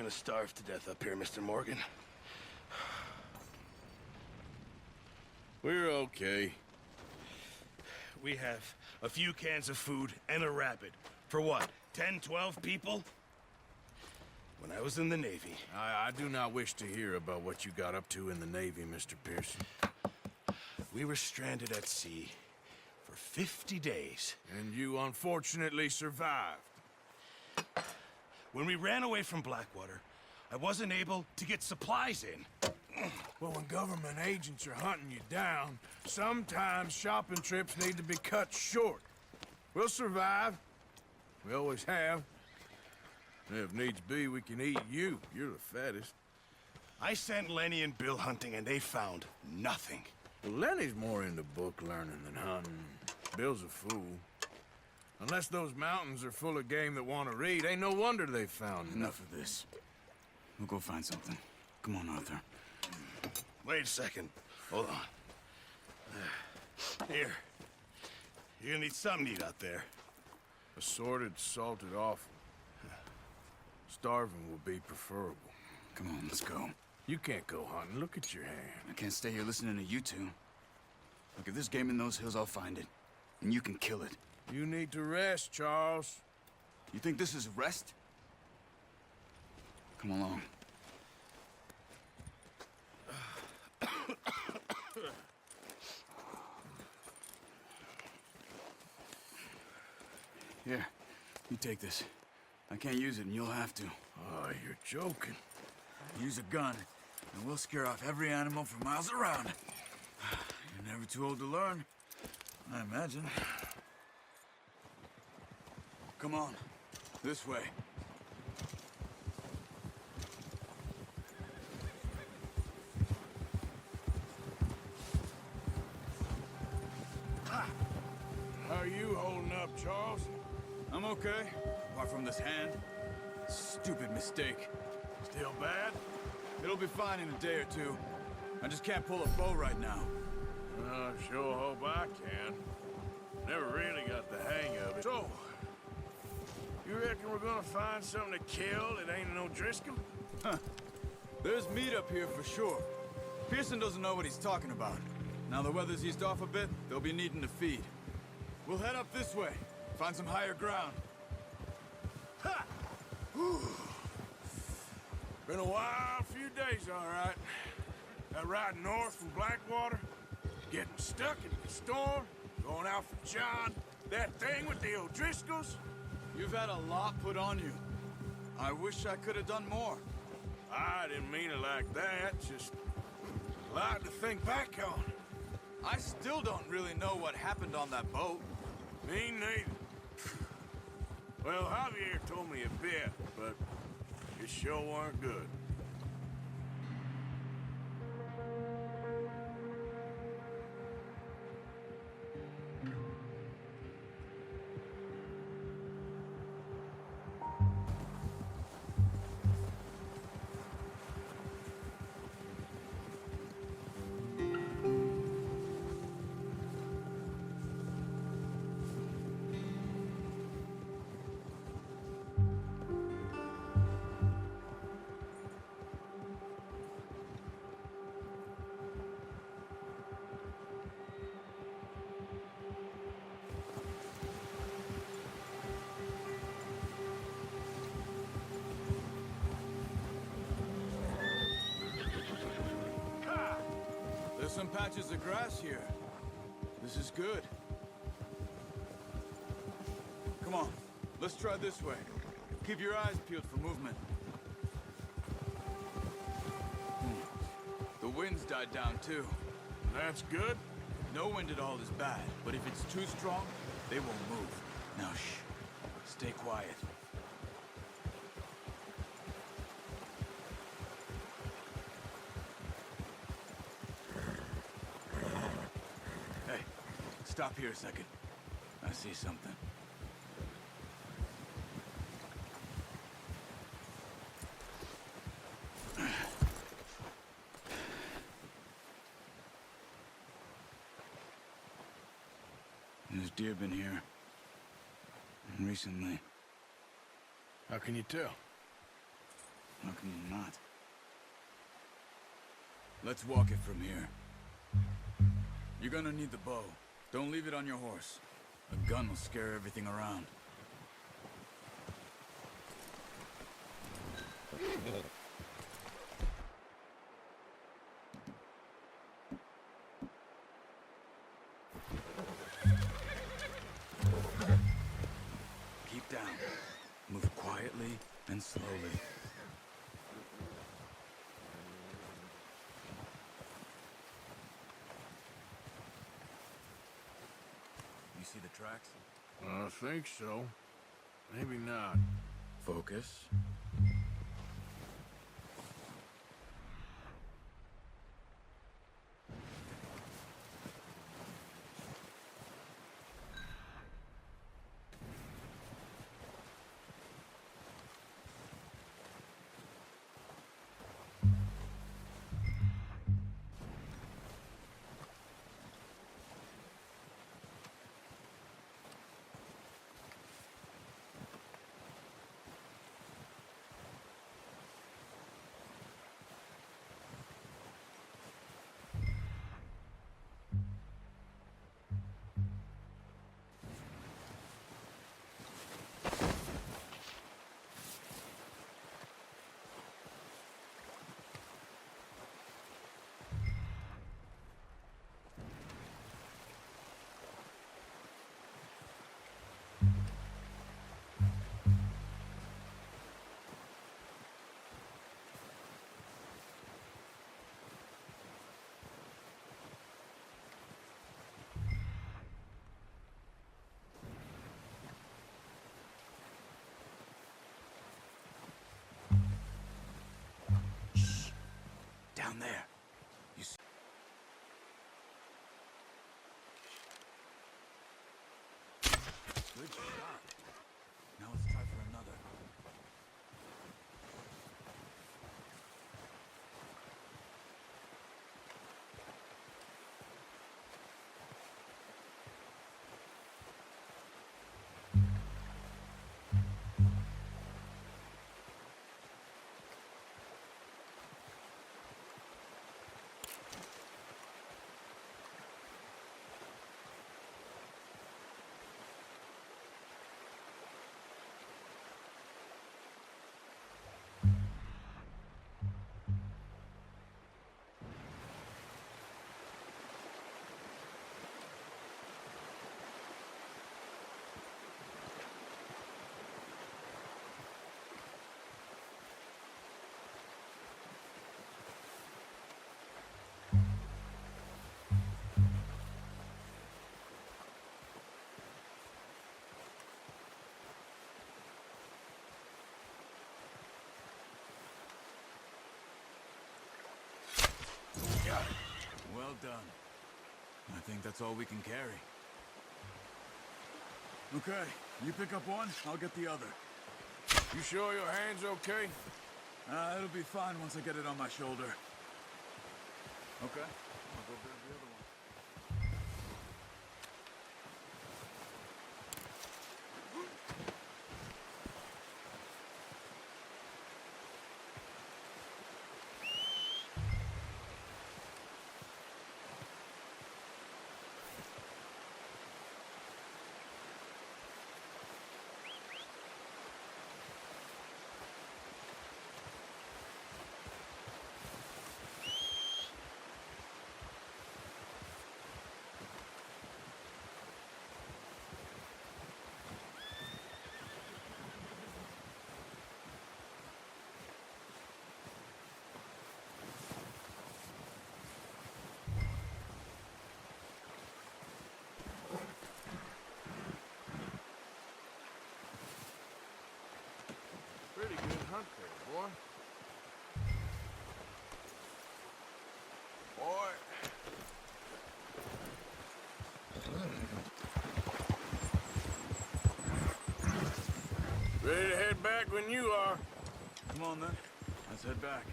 gonna starve to death up here, Mr. Morgan. We're okay. We have a few cans of food and a rabbit. For what, 10, 12 people? When I was in the Navy... I do not wish to hear about what you got up to in the Navy, Mr. Pearson. We were stranded at sea for 50 days. And you unfortunately survived. When we ran away from Blackwater, I wasn't able to get supplies in. Well, when government agents are hunting you down, sometimes shopping trips need to be cut short. We'll survive. We always have. And if needs be, we can eat you. You're the fattest. I sent Lenny and Bill hunting, and they found nothing. Well, Lenny's more into book learning than hunting. Bill's a fool. Unless those mountains are full of game that want to read, ain't no wonder they found Enough of this. We'll go find something. Come on, Arthur. Wait a second. Hold on. Here. You're gonna need something to eat out there. Assorted, salted offal. Starving will be preferable. Come on, let's go. You can't go hunting. Look at your hand. I can't stay here listening to you two. Look, if there's game in those hills, I'll find it. And you can kill it. You need to rest, Charles. You think this is rest? Come along. Here, you take this. I can't use it, and you'll have to. Oh, you're joking. Use a gun, and we'll scare off every animal for miles around. You're never too old to learn, I imagine. Come on, this way. How are you holding up, Charles? I'm okay, apart from this hand. Stupid mistake. Still bad? It'll be fine in a day or two. I just can't pull a bow right now. I sure hope I can. Never really got the hang of it. So, you reckon we're gonna find something to kill that ain't no Driscoll? Huh. There's meat up here for sure. Pearson doesn't know what he's talking about. Now the weather's eased off a bit, they'll be needing to feed. We'll head up this way, find some higher ground. Ha! Whew. Been a wild few days, all right. That ride north from Blackwater, getting stuck in the storm, going out for John, that thing with the O'Driscolls. You've had a lot put on you. I wish I could have done more. I didn't mean it like that, just a lot to think back on. I still don't really know what happened on that boat. Me neither. Well, Javier told me a bit, but it sure weren't good. There's some patches of grass here. This is good. Come on, let's try this way. Keep your eyes peeled for movement. The wind's died down too. That's good. No wind at all is bad, but if it's too strong, they won't move. Now shh, stay quiet. Hey, stop here a second. I see something. There's deer been here. Recently. How can you tell? How can you not? Let's walk it from here. You're gonna need the bow. Don't leave it on your horse. A gun will scare everything around. Keep down. Move quietly and slowly. You see the tracks? I think so. Maybe not. Focus. Down there. You see? Good shot. Now let's try for another. Got it. Well done. I think that's all we can carry. Okay, you pick up one, I'll get the other. You sure your hand's okay? It'll be fine once I get it on my shoulder. Okay, I'll go grab the other one. Pretty good hunt there, boy. Boy. Ready to head back when you are. Come on then, let's head back.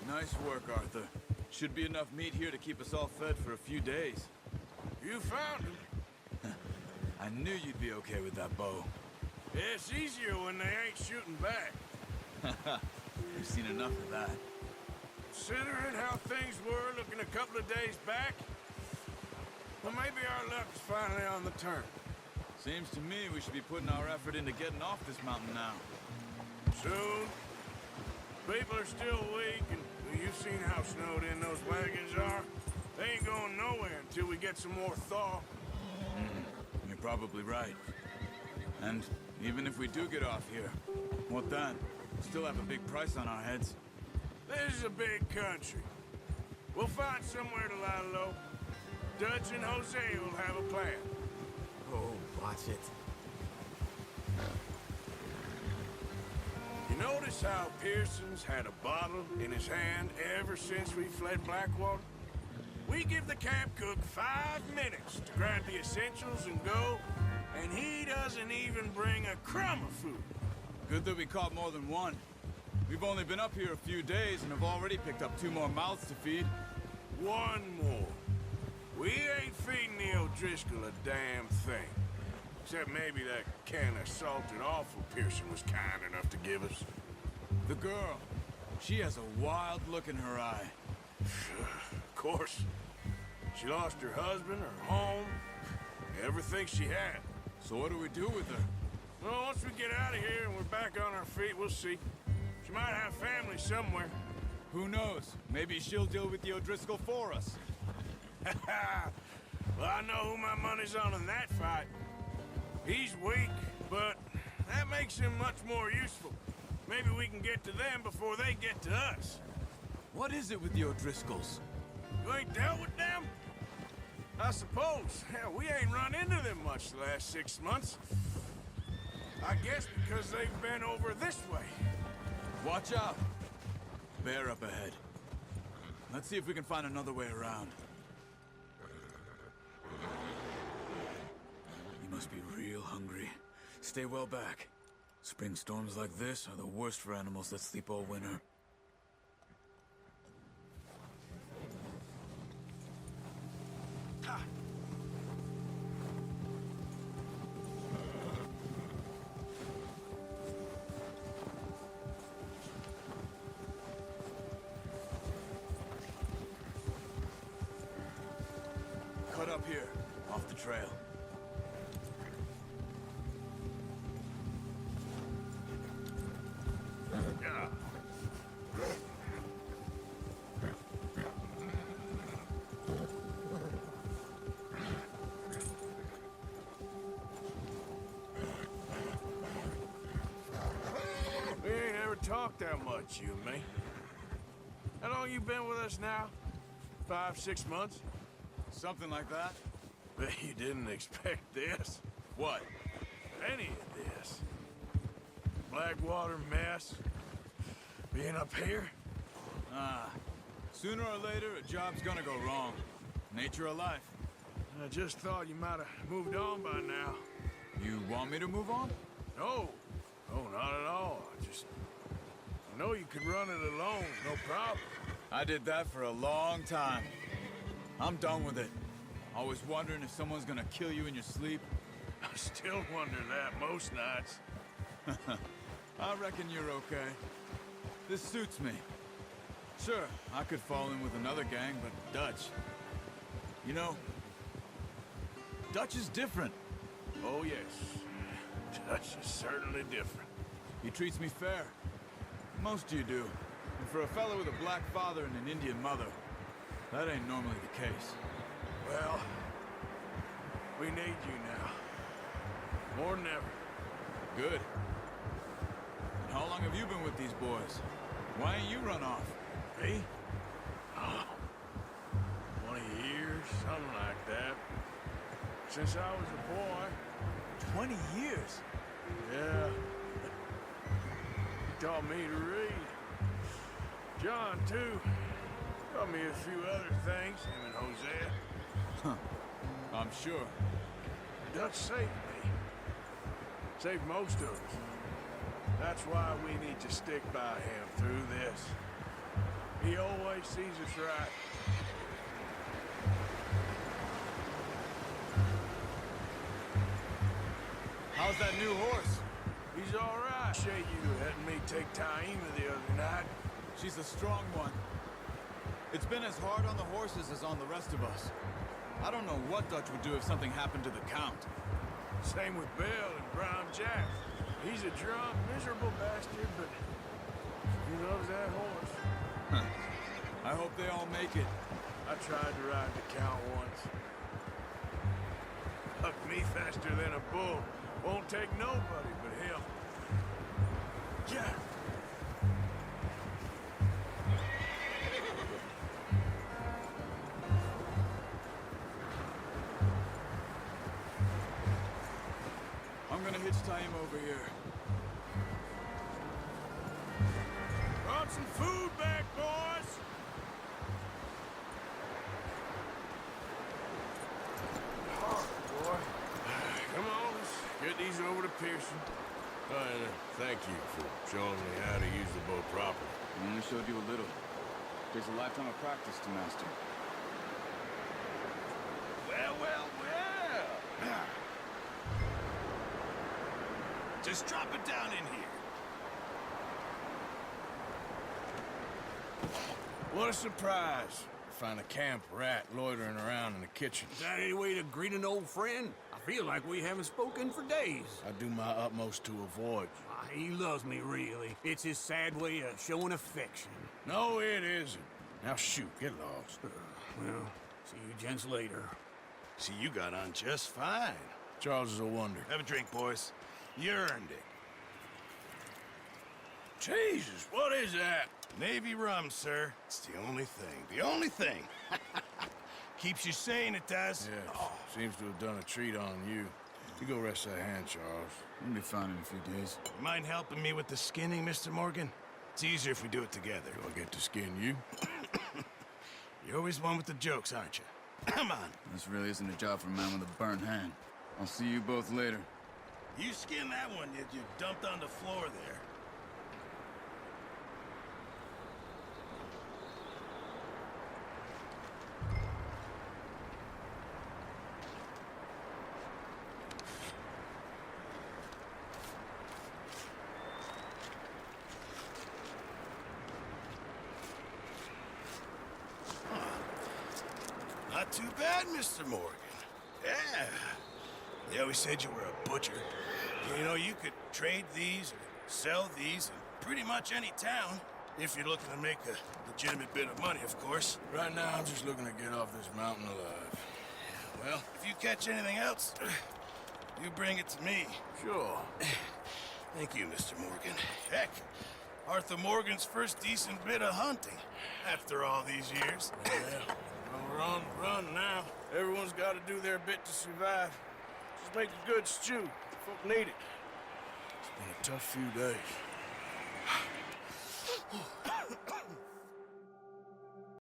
Nice work, Arthur. Should be enough meat here to keep us all fed for a few days. You found him. I knew you'd be okay with that bow. Yeah, it's easier when they ain't shooting back. You've seen enough of that. Considering how things were looking a couple of days back, well, maybe our luck's finally on the turn. Seems to me we should be putting our effort into getting off this mountain now. Soon. People are still weak, and you've seen how snowed in those wagons are. They ain't going nowhere until we get some more thaw. You're probably right. And even if we do get off here, what then? Still have a big price on our heads. This is a big country. We'll find somewhere to lie low. Dutch and Jose will have a plan. Oh, watch it. You notice how Pearson's had a bottle in his hand ever since we fled Blackwater? We give the camp cook 5 minutes to grab the essentials and go, and he doesn't even bring a crumb of food. Good that we caught more than one. We've only been up here a few days and have already picked up 2 more mouths to feed. 1 more. We ain't feeding the O'Driscoll a damn thing. Except maybe that can of salted offal Pearson was kind enough to give us. The girl. She has a wild look in her eye. Of course. She lost her husband, her home, everything she had. So what do we do with her? Well, once we get out of here and we're back on our feet, we'll see. She might have family somewhere. Who knows? Maybe she'll deal with the O'Driscoll for us. Well, I know who my money's on in that fight. He's weak, but that makes him much more useful. Maybe we can get to them before they get to us. What is it with the O'Driscolls? You ain't dealt with them? I suppose. Hell, we ain't run into them much the last 6 months. I guess because they've been over this way. Watch out! Bear up ahead. Let's see if we can find another way around. You must be real hungry. Stay well back. Spring storms like this are the worst for animals that sleep all winter. Cut up here, off the trail. Yeah. We ain't ever talked that much, you and me. How long you been with us now? 5, 6 months? Something like that? Bet you didn't expect this. What? Any of this. Blackwater mess. Being up here. Sooner or later, a job's gonna go wrong. Nature of life. I just thought you might have moved on by now. You want me to move on? No. No, not at all. I know you could run it alone, no problem. I did that for a long time. I'm done with it. Always wondering if someone's gonna kill you in your sleep. I still wonder that most nights. I reckon you're okay. This suits me. Sure, I could fall in with another gang, but Dutch... You know, Dutch is different. Oh, yes. Dutch is certainly different. He treats me fair. Most of you do. And for a fellow with a black father and an Indian mother, that ain't normally the case. Well, we need you now. More than ever. Good. And how long have you been with these boys? Why ain't you run off? Me? Oh, 20 years, something like that. Since I was a boy. 20 years? Yeah. He taught me to read. John, too. Taught me a few other things, him and Hosea. I'm sure. Dutch saved me. Saved most of us. That's why we need to stick by him through this. He always sees us right. How's that new horse? He's all right. Appreciate you letting me take Taima the other night. She's a strong one. It's been as hard on the horses as on the rest of us. I don't know what Dutch would do if something happened to the Count. Same with Bill and Brown Jack. He's a drunk, miserable bastard, but he loves that horse. I hope they all make it. I tried to ride the Count once. Hucked me faster than a bull. Won't take nobody but him. Jack! I'm gonna hitch Taima over here. Brought some food back, boys! Hard, boy. Come on, let's get these over to Pearson. And thank you for showing me how to use the boat properly. I only showed you a little. Takes a lifetime of practice to master. Well, well, well. Just drop it down in here. What a surprise. Find a camp rat loitering around in the kitchen. Is that any way to greet an old friend? I feel like we haven't spoken for days. I do my utmost to avoid. He loves me, really. It's his sad way of showing affection. No, it isn't. Now shoot, get lost. Well, see you gents later. See, you got on just fine. Charles is a wonder. Have a drink, boys. You earned it. Jesus, what is that? Navy rum, sir. It's the only thing. The only thing. Keeps you sane, it does. Yeah, seems to have done a treat on you. You go rest that hand, Charles. We'll be fine in a few days. You mind helping me with the skinning, Mr. Morgan? It's easier if we do it together. Do I get to skin you? You're always one with the jokes, aren't you? Come on. This really isn't a job for a man with a burnt hand. I'll see you both later. You skinned that one you dumped on the floor there. Not too bad, Mr. Morgan. Yeah. They always said you were a butcher. You know, you could trade these or sell these in pretty much any town. If you're looking to make a legitimate bit of money, of course. Right now, I'm just looking to get off this mountain alive. Well, if you catch anything else, you bring it to me. Sure. Thank you, Mr. Morgan. Heck, Arthur Morgan's first decent bit of hunting after all these years. Yeah. Well, we're on the run now. Everyone's got to do their bit to survive. Just make a good stew. Folk need it. It's been a tough few days.